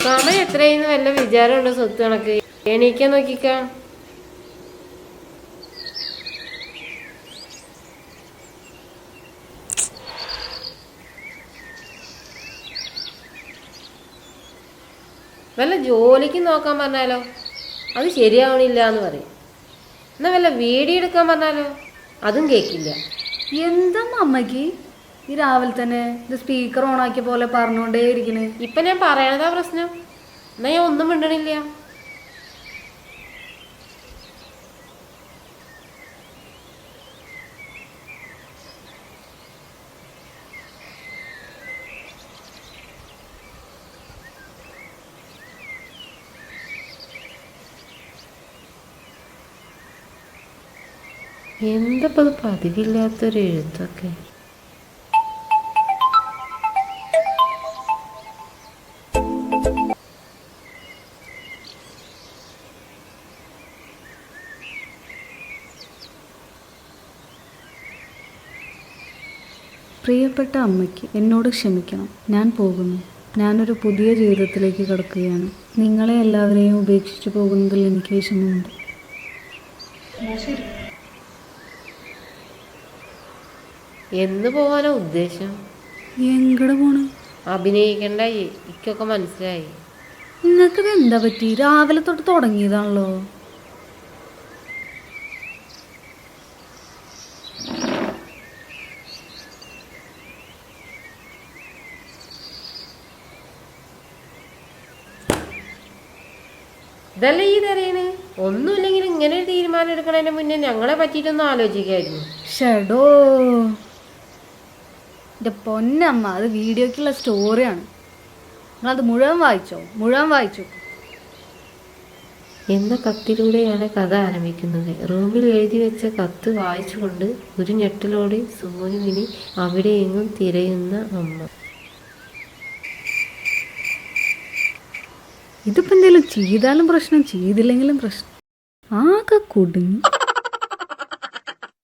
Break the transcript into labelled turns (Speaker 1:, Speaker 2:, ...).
Speaker 1: സമയം എത്രയെന്ന് വല്ല വിചാരമുണ്ടോ സ്വത്ത് കണക്ക്? എണീക്കാൻ നോക്കിക്ക. വല്ല ജോലിക്ക് നോക്കാൻ പറഞ്ഞാലോ അത് ശരിയാവണില്ല എന്ന് പറയും. എന്നാ വല്ല വീഡിയോ എടുക്കാൻ പറഞ്ഞാലോ അതും കേൾക്കില്ല.
Speaker 2: എന്താ അമ്മയ്ക്ക് ഈ രാവിലെ തന്നെ ഇത് സ്പീക്കർ ഓണാക്കിയ പോലെ പറഞ്ഞോണ്ടേ ഇരിക്കണേ?
Speaker 1: ഇപ്പൊ ഞാൻ പറയണതാ പ്രശ്നം. എന്നാ ഞാൻ ഒന്നും മിണ്ടണില്ല. എന്തപ്പത് പതിവില്ലാത്തൊരു എഴുത്തൊക്കെ.
Speaker 2: പ്രിയപ്പെട്ട അമ്മയ്ക്ക് എന്നോട് ക്ഷമിക്കണം. ഞാൻ പോകുന്നു. ഞാനൊരു പുതിയ ജീവിതത്തിലേക്ക് കടക്കുകയാണ്. നിങ്ങളെ എല്ലാവരെയും ഉപേക്ഷിച്ചു പോകുന്നതിൽ എനിക്ക് വിഷമമുണ്ട്.
Speaker 1: എന്ന് പോവാനോ ഉദ്ദേശം?
Speaker 2: എങ്ങടെ പോണ്?
Speaker 1: അഭിനയിക്കണ്ട, ഇക്കൊക്കെ മനസ്സിലായി.
Speaker 2: നിങ്ങൾക്കിത് എന്താ പറ്റി? രാവിലെ തൊട്ട് തുടങ്ങിയതാണല്ലോ.
Speaker 1: ഇതല്ല ഈ തരേന്. ഒന്നുമില്ലെങ്കിൽ ഇങ്ങനെ ഒരു തീരുമാനം എടുക്കണതിന് മുന്നേ ഞങ്ങളെ പറ്റിയിട്ടൊന്നും ആലോചിക്കായിരുന്നു.
Speaker 2: ഷെഡോ എൻ്റെ പൊന്നമ്മ, അത് വീഡിയോക്കുള്ള സ്റ്റോറിയാണ്. നിങ്ങളത് മുഴുവൻ വായിച്ചു.
Speaker 1: എന്ന കത്തിലൂടെയാണ് കഥ ആരംഭിക്കുന്നത്. റൂമിൽ എഴുതി വെച്ച കത്ത് വായിച്ചുകൊണ്ട് ഒരു ഞെട്ടലോടെ സോനുവിനെ അവിടെ എങ്ങും തിരയുന്ന അമ്മ.
Speaker 2: ഇതിപ്പോൾ എന്തെങ്കിലും ചെയ്താലും പ്രശ്നം, ചെയ്തില്ലെങ്കിലും പ്രശ്നം. ആകെ കുടുങ്ങി.